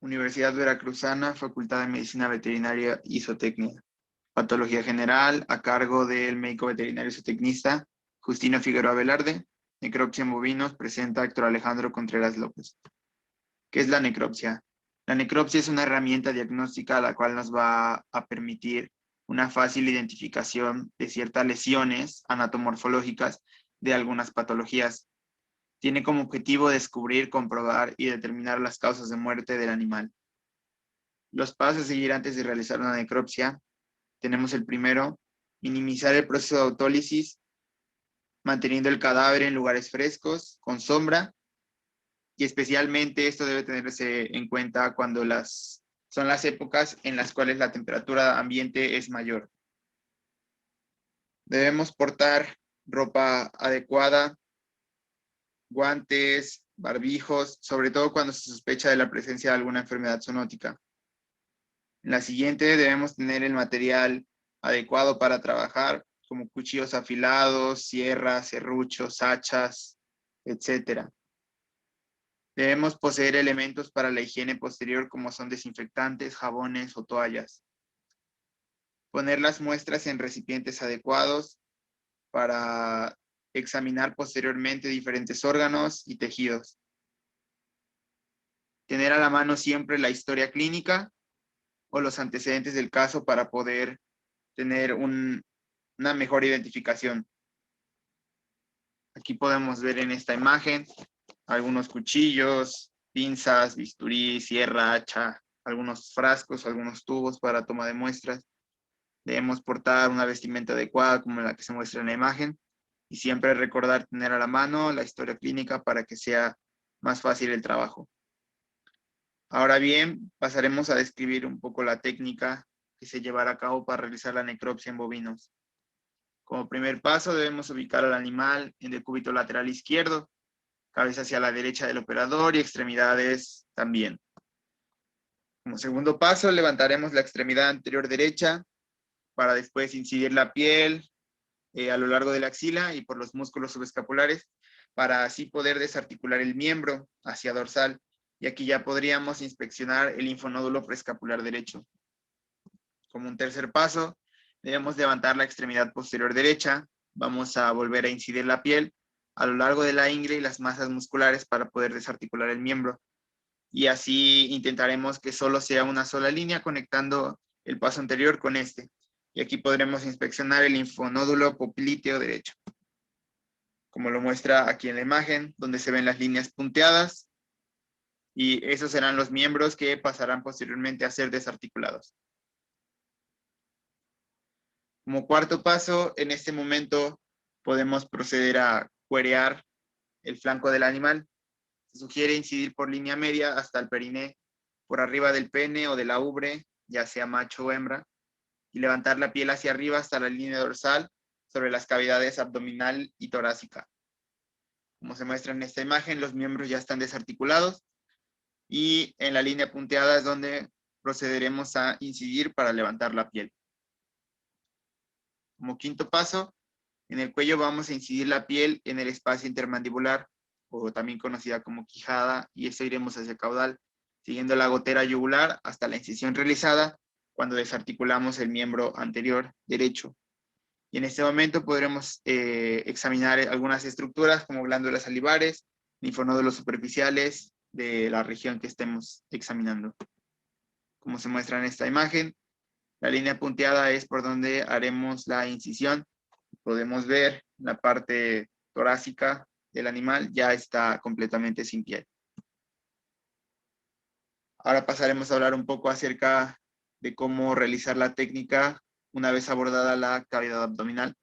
Universidad Veracruzana, Facultad de Medicina Veterinaria y Zootecnia. Patología general, a cargo del médico veterinario zootecnista Justino Figueroa Velarde. Necropsia en bovinos, presenta Héctor Alejandro Contreras López. ¿Qué es la necropsia? La necropsia es una herramienta diagnóstica la cual nos va a permitir una fácil identificación de ciertas lesiones anatomorfológicas de algunas patologías. Tiene como objetivo descubrir, comprobar y determinar las causas de muerte del animal. Los pasos a seguir antes de realizar una necropsia. Tenemos el primero, minimizar el proceso de autólisis, manteniendo el cadáver en lugares frescos, con sombra, y especialmente esto debe tenerse en cuenta cuando son las épocas en las cuales la temperatura ambiente es mayor. Debemos portar ropa adecuada, guantes, barbijos, sobre todo cuando se sospecha de la presencia de alguna enfermedad zoonótica. En la siguiente debemos tener el material adecuado para trabajar, como cuchillos afilados, sierras, serruchos, hachas, etc. Debemos poseer elementos para la higiene posterior como son desinfectantes, jabones o toallas. Poner las muestras en recipientes adecuados para examinar posteriormente diferentes órganos y tejidos. Tener a la mano siempre la historia clínica o los antecedentes del caso para poder tener una mejor identificación. Aquí podemos ver en esta imagen algunos cuchillos, pinzas, bisturí, sierra, hacha, algunos frascos, algunos tubos para toma de muestras. Debemos portar una vestimenta adecuada como la que se muestra en la imagen y siempre recordar tener a la mano la historia clínica para que sea más fácil el trabajo. Ahora bien, pasaremos a describir un poco la técnica que se llevará a cabo para realizar la necropsia en bovinos. Como primer paso, debemos ubicar al animal en el cúbito lateral izquierdo, cabeza hacia la derecha del operador y extremidades también. Como segundo paso, levantaremos la extremidad anterior derecha para después incidir la piel a lo largo de la axila y por los músculos subescapulares para así poder desarticular el miembro hacia dorsal. Y aquí ya podríamos inspeccionar el linfonódulo preescapular derecho. Como un tercer paso, debemos levantar la extremidad posterior derecha. Vamos a volver a incidir la piel a lo largo de la ingle y las masas musculares para poder desarticular el miembro. Y así intentaremos que solo sea una sola línea conectando el paso anterior con este. Y aquí podremos inspeccionar el linfonódulo popliteo derecho, como lo muestra aquí en la imagen, donde se ven las líneas punteadas. Y esos serán los miembros que pasarán posteriormente a ser desarticulados. Como cuarto paso, en este momento podemos proceder a cuerear el flanco del animal. Se sugiere incidir por línea media hasta el periné, por arriba del pene o de la ubre, ya sea macho o hembra, y levantar la piel hacia arriba hasta la línea dorsal sobre las cavidades abdominal y torácica. Como se muestra en esta imagen, los miembros ya están desarticulados y en la línea punteada es donde procederemos a incidir para levantar la piel. Como quinto paso, en el cuello vamos a incidir la piel en el espacio intermandibular, o también conocida como quijada, y esto iremos hacia el caudal, siguiendo la gotera yugular hasta la incisión realizada cuando desarticulamos el miembro anterior derecho. Y en este momento podremos examinar algunas estructuras como glándulas salivares, linfonódulos superficiales de la región que estemos examinando. Como se muestra en esta imagen, la línea punteada es por donde haremos la incisión. Podemos ver la parte torácica del animal ya está completamente sin piel. Ahora pasaremos a hablar un poco acerca de cómo realizar la técnica una vez abordada la cavidad abdominal,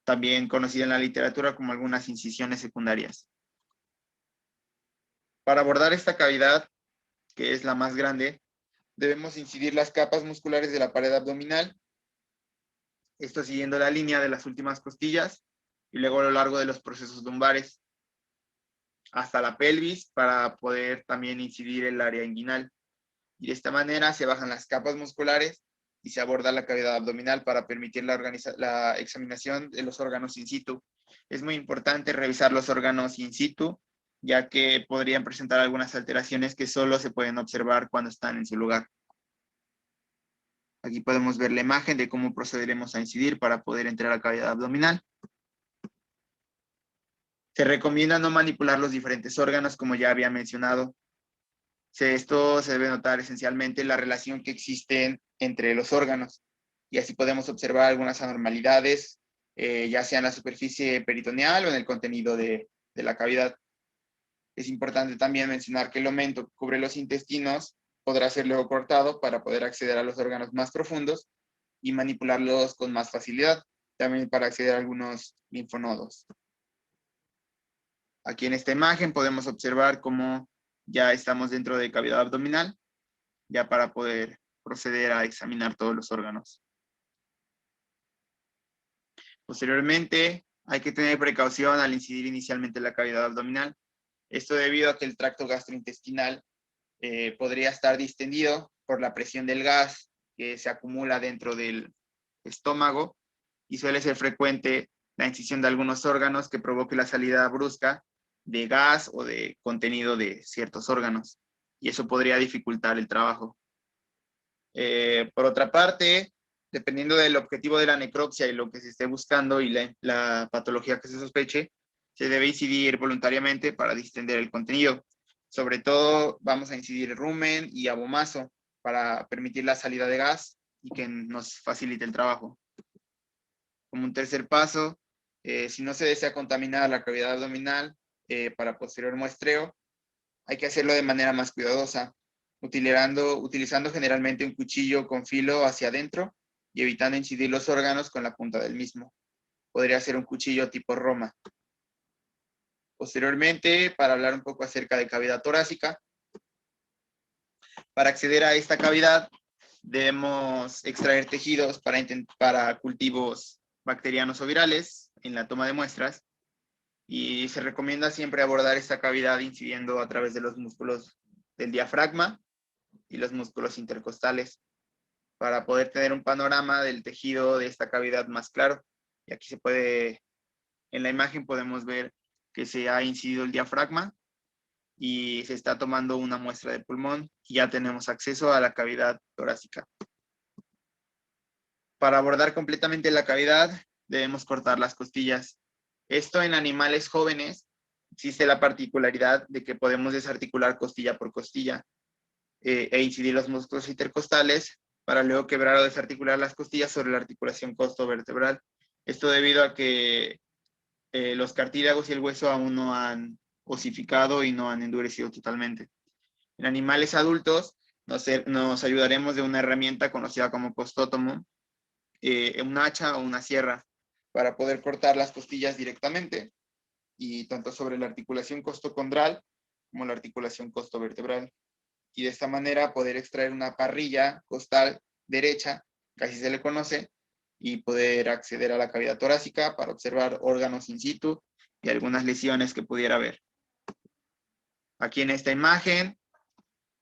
también conocida en la literatura como algunas incisiones secundarias. Para abordar esta cavidad, que es la más grande, debemos incidir las capas musculares de la pared abdominal, esto siguiendo la línea de las últimas costillas y luego a lo largo de los procesos lumbares hasta la pelvis para poder también incidir el área inguinal. Y de esta manera se bajan las capas musculares y se aborda la cavidad abdominal para permitir la examinación de los órganos in situ. Es muy importante revisar los órganos in situ ya que podrían presentar algunas alteraciones que solo se pueden observar cuando están en su lugar. Aquí podemos ver la imagen de cómo procederemos a incidir para poder entrar a la cavidad abdominal. Se recomienda no manipular los diferentes órganos, como ya había mencionado. Esto se debe notar esencialmente la relación que existe entre los órganos, y así podemos observar algunas anormalidades, ya sea en la superficie peritoneal o en el contenido de la cavidad. Es importante también mencionar que el aumento que cubre los intestinos podrá ser luego cortado para poder acceder a los órganos más profundos y manipularlos con más facilidad, también para acceder a algunos linfonodos. Aquí en esta imagen podemos observar cómo ya estamos dentro de cavidad abdominal, ya para poder proceder a examinar todos los órganos. Posteriormente, hay que tener precaución al incidir inicialmente en la cavidad abdominal. Esto debido a que el tracto gastrointestinal podría estar distendido por la presión del gas que se acumula dentro del estómago, y suele ser frecuente la incisión de algunos órganos que provoque la salida brusca de gas o de contenido de ciertos órganos, y eso podría dificultar el trabajo. Por otra parte, dependiendo del objetivo de la necropsia y lo que se esté buscando y la patología que se sospeche, se debe incidir voluntariamente para distender el contenido. Sobre todo vamos a incidir rumen y abomazo para permitir la salida de gas y que nos facilite el trabajo. Como un tercer paso, si no se desea contaminar la cavidad abdominal para posterior muestreo, hay que hacerlo de manera más cuidadosa, utilizando generalmente un cuchillo con filo hacia adentro y evitando incidir los órganos con la punta del mismo. Podría ser un cuchillo tipo Roma. Posteriormente, para hablar un poco acerca de cavidad torácica, para acceder a esta cavidad debemos extraer tejidos para cultivos bacterianos o virales en la toma de muestras, y se recomienda siempre abordar esta cavidad incidiendo a través de los músculos del diafragma y los músculos intercostales para poder tener un panorama del tejido de esta cavidad más claro. Y aquí en la imagen podemos ver que se ha incidido el diafragma y se está tomando una muestra de pulmón y ya tenemos acceso a la cavidad torácica. Para abordar completamente la cavidad debemos cortar las costillas. Esto en animales jóvenes existe la particularidad de que podemos desarticular costilla por costilla e incidir los músculos intercostales para luego quebrar o desarticular las costillas sobre la articulación costovertebral. Esto debido a que los cartílagos y el hueso aún no han osificado y no han endurecido totalmente. En animales adultos nos ayudaremos de una herramienta conocida como costótomo, un hacha o una sierra, para poder cortar las costillas directamente, y tanto sobre la articulación costocondral como la articulación costovertebral. Y de esta manera poder extraer una parrilla costal derecha, que así se le conoce, y poder acceder a la cavidad torácica para observar órganos in situ y algunas lesiones que pudiera haber. Aquí en esta imagen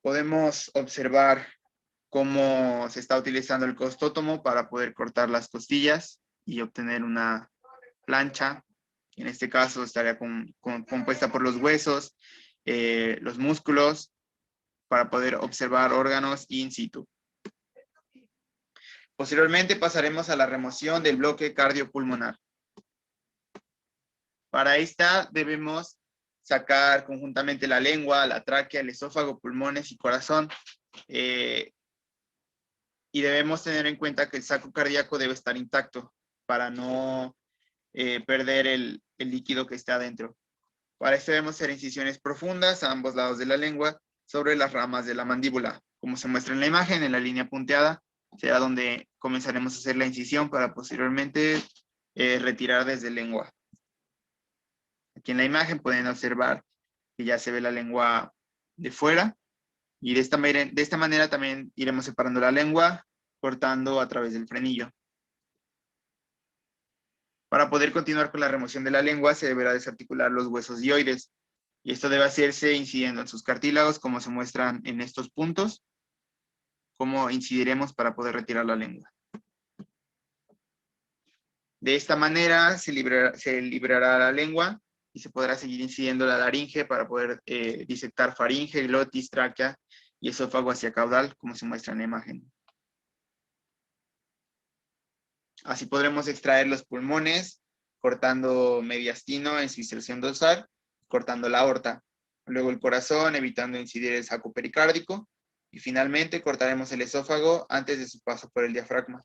podemos observar cómo se está utilizando el costótomo para poder cortar las costillas y obtener una plancha. En este caso estaría compuesta por los huesos, los músculos, para poder observar órganos in situ. Posteriormente pasaremos a la remoción del bloque cardiopulmonar. Para esta debemos sacar conjuntamente la lengua, la tráquea, el esófago, pulmones y corazón. Y debemos tener en cuenta que el saco cardíaco debe estar intacto para no perder el líquido que está adentro. Para esto debemos hacer incisiones profundas a ambos lados de la lengua sobre las ramas de la mandíbula. Como se muestra en la imagen, en la línea punteada, será donde comenzaremos a hacer la incisión para posteriormente retirar desde lengua. Aquí en la imagen pueden observar que ya se ve la lengua de fuera, y de esta manera también iremos separando la lengua, cortando a través del frenillo. Para poder continuar con la remoción de la lengua se deberá desarticular los huesos dioides, y esto debe hacerse incidiendo en sus cartílagos, como se muestran en estos puntos, cómo incidiremos para poder retirar la lengua. De esta manera se liberará la lengua y se podrá seguir incidiendo la laringe para poder disectar faringe, glotis, tráquea y esófago hacia caudal, como se muestra en la imagen. Así podremos extraer los pulmones, cortando mediastino en su inserción dorsal, cortando la aorta. Luego el corazón, evitando incidir el saco pericárdico. Y finalmente cortaremos el esófago antes de su paso por el diafragma.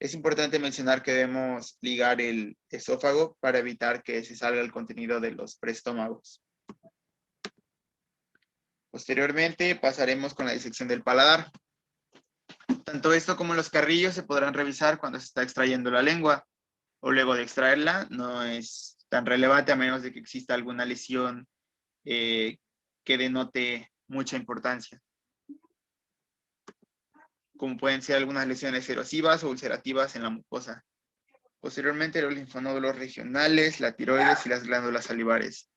Es importante mencionar que debemos ligar el esófago para evitar que se salga el contenido de los preestómagos. Posteriormente pasaremos con la disección del paladar. Tanto esto como los carrillos se podrán revisar cuando se está extrayendo la lengua o luego de extraerla. No es tan relevante a menos de que exista alguna lesión que denote mucha importancia, como pueden ser algunas lesiones erosivas o ulcerativas en la mucosa. Posteriormente, los linfonódulos regionales, la tiroides y las glándulas salivares.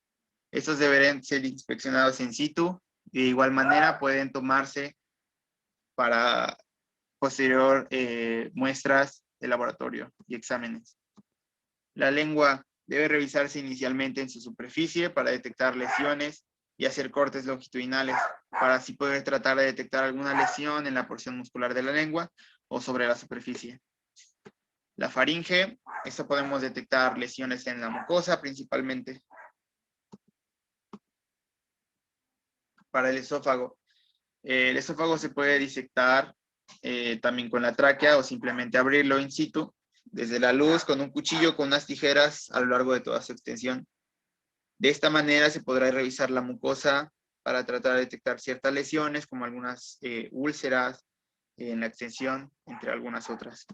Estos deberán ser inspeccionados in situ y de igual manera pueden tomarse para posterior muestras de laboratorio y exámenes. La lengua debe revisarse inicialmente en su superficie para detectar lesiones y hacer cortes longitudinales para así poder tratar de detectar alguna lesión en la porción muscular de la lengua o sobre la superficie. La faringe, esto podemos detectar lesiones en la mucosa principalmente. Para el esófago se puede disectar también con la tráquea o simplemente abrirlo in situ desde la luz con un cuchillo, con unas tijeras a lo largo de toda su extensión. De esta manera se podrá revisar la mucosa para tratar de detectar ciertas lesiones como algunas úlceras en la extensión, entre algunas otras.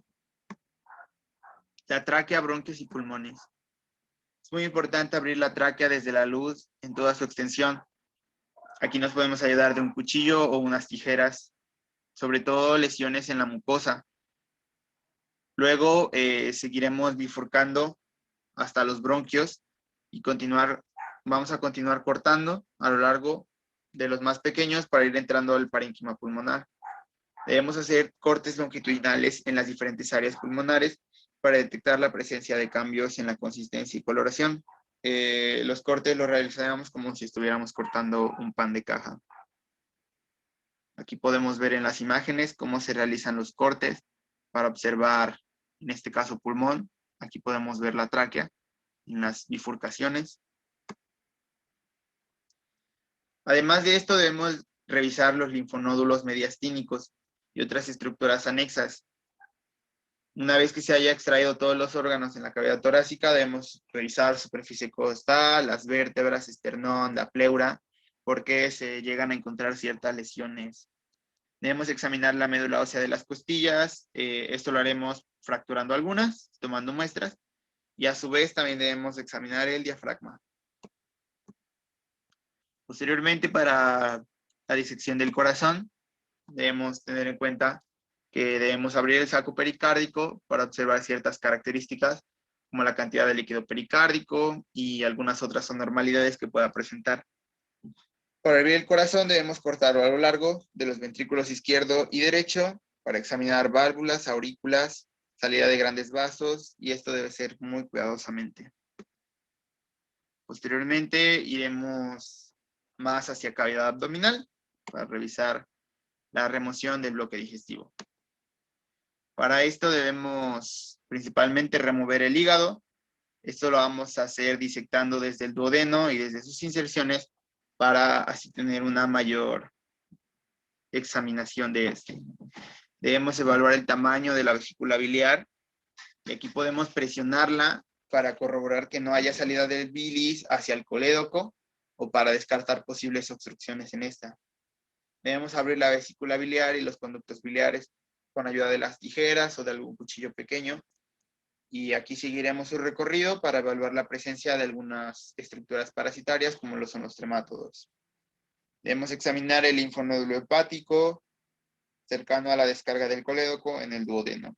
La tráquea, bronquios y pulmones. Es muy importante abrir la tráquea desde la luz en toda su extensión. Aquí nos podemos ayudar de un cuchillo o unas tijeras, sobre todo lesiones en la mucosa. Luego seguiremos bifurcando hasta los bronquios y vamos a continuar cortando a lo largo de los más pequeños para ir entrando al parénquima pulmonar. Debemos hacer cortes longitudinales en las diferentes áreas pulmonares para detectar la presencia de cambios en la consistencia y coloración. Los cortes los realizamos como si estuviéramos cortando un pan de caja. Aquí podemos ver en las imágenes cómo se realizan los cortes para observar, en este caso, pulmón. Aquí podemos ver la tráquea en las bifurcaciones. Además de esto, debemos revisar los linfonódulos mediastínicos y otras estructuras anexas. Una vez que se haya extraído todos los órganos en la cavidad torácica, debemos revisar superficie costal, las vértebras, esternón, la pleura, porque se llegan a encontrar ciertas lesiones. Debemos examinar la médula ósea de las costillas. Esto lo haremos fracturando algunas, tomando muestras. Y a su vez también debemos examinar el diafragma. Posteriormente, para la disección del corazón, debemos tener en cuenta que debemos abrir el saco pericárdico para observar ciertas características, como la cantidad de líquido pericárdico y algunas otras anormalidades que pueda presentar. Para abrir el corazón debemos cortarlo a lo largo de los ventrículos izquierdo y derecho para examinar válvulas, aurículas, salida de grandes vasos, y esto debe ser muy cuidadosamente. Posteriormente iremos más hacia cavidad abdominal para revisar la remoción del bloque digestivo. Para esto debemos principalmente remover el hígado. Esto lo vamos a hacer disectando desde el duodeno y desde sus inserciones para así tener una mayor examinación de este. Debemos evaluar el tamaño de la vesícula biliar y aquí podemos presionarla para corroborar que no haya salida del bilis hacia el colédoco o para descartar posibles obstrucciones en esta. Debemos abrir la vesícula biliar y los conductos biliares con ayuda de las tijeras o de algún cuchillo pequeño. Y aquí seguiremos su recorrido para evaluar la presencia de algunas estructuras parasitarias como lo son los tremátodos. Debemos examinar el linfonódulo hepático cercano a la descarga del colédoco en el duodeno.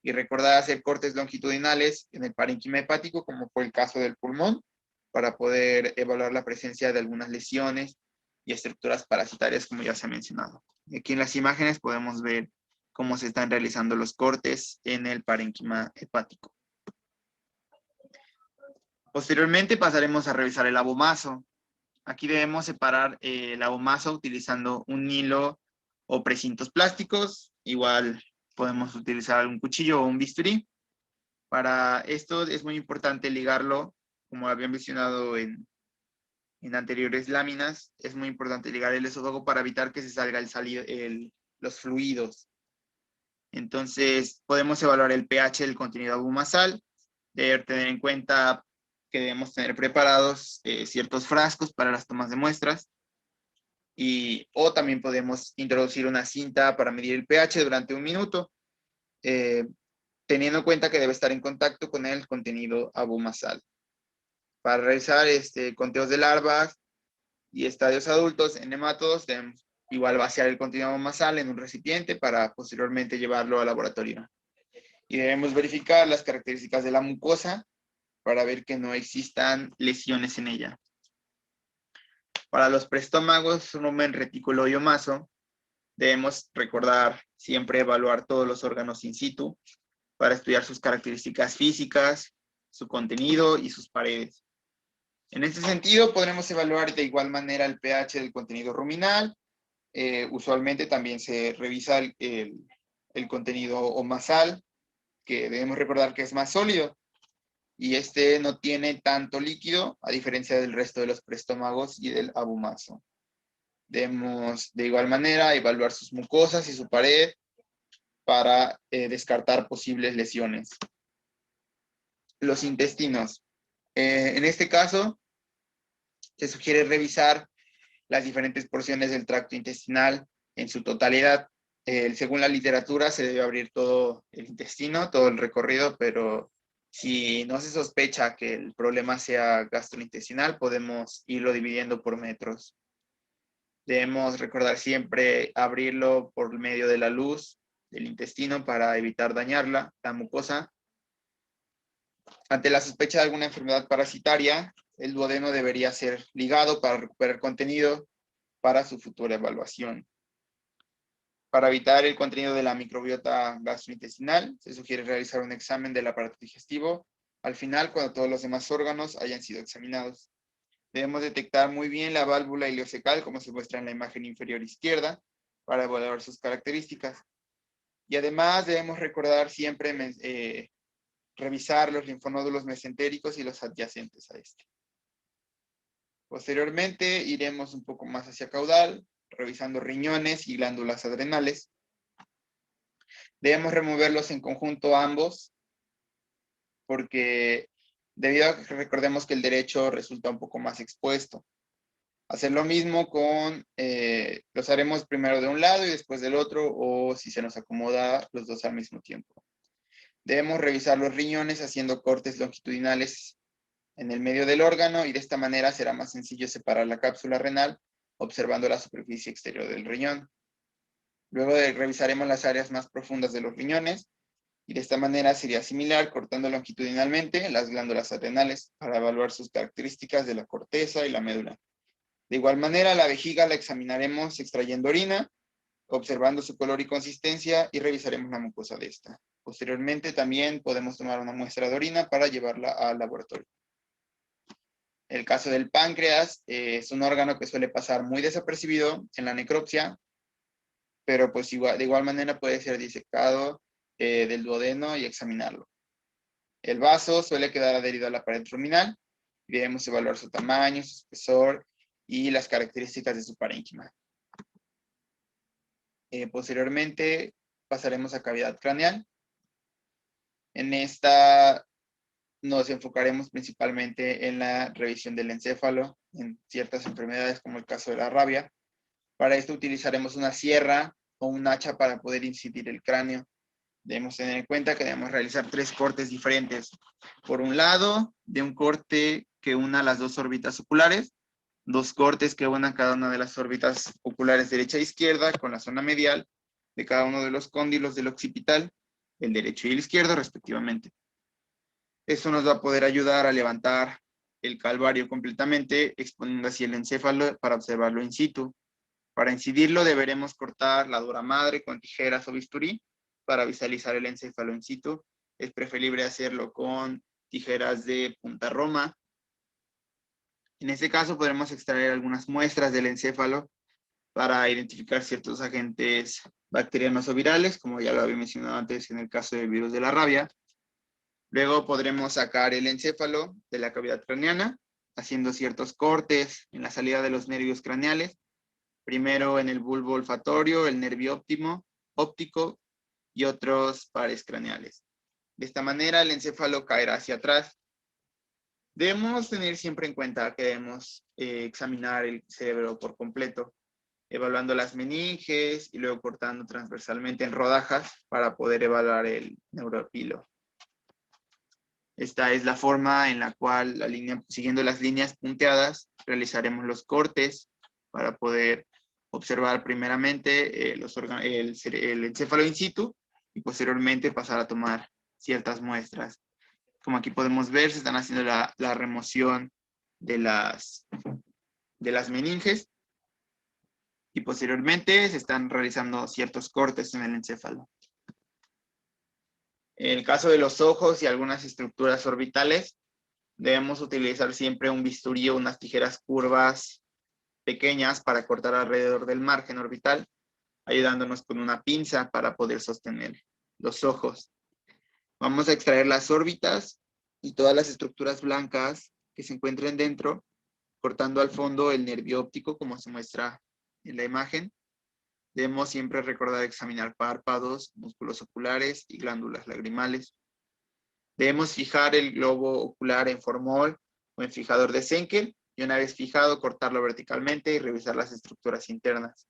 Y recordar hacer cortes longitudinales en el parénquima hepático, como fue el caso del pulmón, para poder evaluar la presencia de algunas lesiones y estructuras parasitarias, como ya se ha mencionado. Aquí en las imágenes podemos ver cómo se están realizando los cortes en el parénquima hepático. Posteriormente pasaremos a revisar el abomazo. Aquí debemos separar el abomazo utilizando un hilo o precintos plásticos. Igual podemos utilizar un cuchillo o un bisturí. Para esto es muy importante ligarlo, como había mencionado en anteriores láminas, es muy importante ligar el esófago para evitar que se salga los fluidos. Entonces, podemos evaluar el pH del contenido abumazal. Debe tener en cuenta que debemos tener preparados ciertos frascos para las tomas de muestras. O también podemos introducir una cinta para medir el pH durante 1 minuto, teniendo en cuenta que debe estar en contacto con el contenido abumazal. Para realizar conteos de larvas y estadios adultos en nematodos, debemos igual vaciar el contenido abumazal en un recipiente para posteriormente llevarlo al laboratorio. Y debemos verificar las características de la mucosa para ver que no existan lesiones en ella. Para los preestómagos, rumen, retículo y omaso, debemos recordar siempre evaluar todos los órganos in situ para estudiar sus características físicas, su contenido y sus paredes. En este sentido, podremos evaluar de igual manera el pH del contenido ruminal. Usualmente también se revisa el contenido omasal, que debemos recordar que es más sólido, y este no tiene tanto líquido, a diferencia del resto de los preestómagos y del abomazo. Debemos de igual manera evaluar sus mucosas y su pared para descartar posibles lesiones. Los intestinos. En este caso, se sugiere revisar las diferentes porciones del tracto intestinal en su totalidad. Según la literatura, se debe abrir todo el intestino, todo el recorrido, pero si no se sospecha que el problema sea gastrointestinal, podemos irlo dividiendo por metros. Debemos recordar siempre abrirlo por medio de la luz del intestino para evitar dañarla, la mucosa. Ante la sospecha de alguna enfermedad parasitaria, el duodeno debería ser ligado para recuperar contenido para su futura evaluación. Para evitar el contenido de la microbiota gastrointestinal, se sugiere realizar un examen del aparato digestivo al final, cuando todos los demás órganos hayan sido examinados. Debemos detectar muy bien la válvula ileocecal, como se muestra en la imagen inferior izquierda, para evaluar sus características. Y además debemos recordar siempre revisar los linfonódulos mesentéricos y los adyacentes a este. Posteriormente iremos un poco más hacia caudal, revisando riñones y glándulas adrenales. Debemos removerlos en conjunto ambos, porque debido a que recordemos que el derecho resulta un poco más expuesto. Hacer lo mismo los haremos primero de un lado y después del otro, o si se nos acomoda los dos al mismo tiempo. Debemos revisar los riñones haciendo cortes longitudinales en el medio del órgano, y de esta manera será más sencillo separar la cápsula renal observando la superficie exterior del riñón. Luego revisaremos las áreas más profundas de los riñones, y de esta manera sería similar cortando longitudinalmente las glándulas adrenales para evaluar sus características de la corteza y la médula. De igual manera, la vejiga la examinaremos extrayendo orina, observando su color y consistencia, y revisaremos la mucosa de esta. Posteriormente también podemos tomar una muestra de orina para llevarla al laboratorio. El caso del páncreas es un órgano que suele pasar muy desapercibido en la necropsia, pero pues de igual manera puede ser disecado del duodeno y examinarlo. El vaso suele quedar adherido a la pared ruminal, y debemos evaluar su tamaño, su espesor y las características de su parénquima. Posteriormente pasaremos a cavidad craneal. En esta nos enfocaremos principalmente en la revisión del encéfalo en ciertas enfermedades, como el caso de la rabia. Para esto utilizaremos una sierra o un hacha para poder incidir el cráneo. Debemos tener en cuenta que debemos realizar 3 cortes diferentes. Por un lado, de un corte que una las 2 órbitas oculares, 2 cortes que unan cada una de las órbitas oculares derecha e izquierda con la zona medial de cada uno de los cóndilos del occipital, el derecho y el izquierdo respectivamente. Esto nos va a poder ayudar a levantar el calvario completamente, exponiendo así el encéfalo para observarlo in situ. Para incidirlo deberemos cortar la dura madre con tijeras o bisturí para visualizar el encéfalo in situ. Es preferible hacerlo con tijeras de punta roma En este caso podremos extraer algunas muestras del encéfalo para identificar ciertos agentes bacterianos o virales, como ya lo había mencionado antes en el caso del virus de la rabia. Luego podremos sacar el encéfalo de la cavidad craneana, haciendo ciertos cortes en la salida de los nervios craneales. Primero en el bulbo olfatorio, el nervio óptico y otros pares craneales. De esta manera el encéfalo caerá hacia atrás. Debemos tener siempre en cuenta que debemos examinar el cerebro por completo, evaluando las meninges y luego cortando transversalmente en rodajas para poder evaluar el neuropilo. Esta es la forma en la cual, siguiendo las líneas punteadas, realizaremos los cortes para poder observar primeramente el encéfalo in situ y posteriormente pasar a tomar ciertas muestras. Como aquí podemos ver, se están haciendo la remoción de las meninges y posteriormente se están realizando ciertos cortes en el encéfalo. En el caso de los ojos y algunas estructuras orbitales, debemos utilizar siempre un bisturí o unas tijeras curvas pequeñas para cortar alrededor del margen orbital, ayudándonos con una pinza para poder sostener los ojos. Vamos a extraer las órbitas y todas las estructuras blancas que se encuentren dentro, cortando al fondo el nervio óptico, como se muestra en la imagen. Debemos siempre recordar examinar párpados, músculos oculares y glándulas lagrimales. Debemos fijar el globo ocular en formol o en fijador de Senkel y una vez fijado, cortarlo verticalmente y revisar las estructuras internas.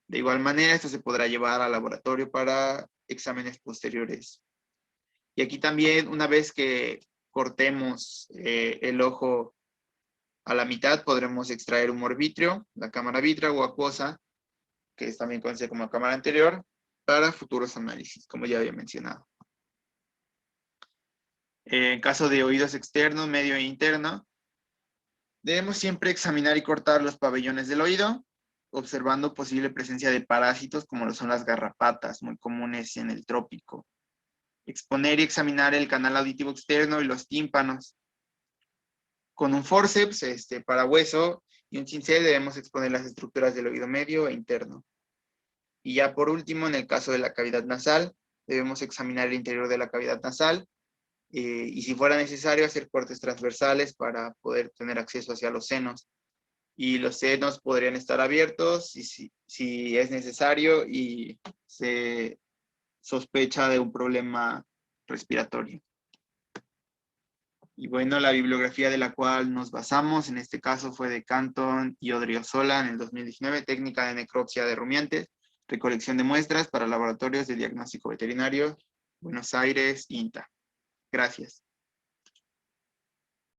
De igual manera, esto se podrá llevar al laboratorio para exámenes posteriores. Y aquí también, una vez que cortemos el ojo a la mitad, podremos extraer humor vítreo, la cámara vítrea o acuosa, que es también conocida como cámara anterior, para futuros análisis, como ya había mencionado. En caso de oídos externos, medio e interno, debemos siempre examinar y cortar los pabellones del oído, observando posible presencia de parásitos como lo son las garrapatas, muy comunes en el trópico. Exponer y examinar el canal auditivo externo y los tímpanos. Con un forceps para hueso y un cincel debemos exponer las estructuras del oído medio e interno. Y ya por último, en el caso de la cavidad nasal, debemos examinar el interior de la cavidad nasal y si fuera necesario hacer cortes transversales para poder tener acceso hacia los senos. Y los senos podrían estar abiertos si es necesario y se sospecha de un problema respiratorio. Y bueno, la bibliografía de la cual nos basamos, en este caso fue de Canton y Odriozola en el 2019, técnica de necropsia de rumiantes, recolección de muestras para laboratorios de diagnóstico veterinario, Buenos Aires, INTA. Gracias.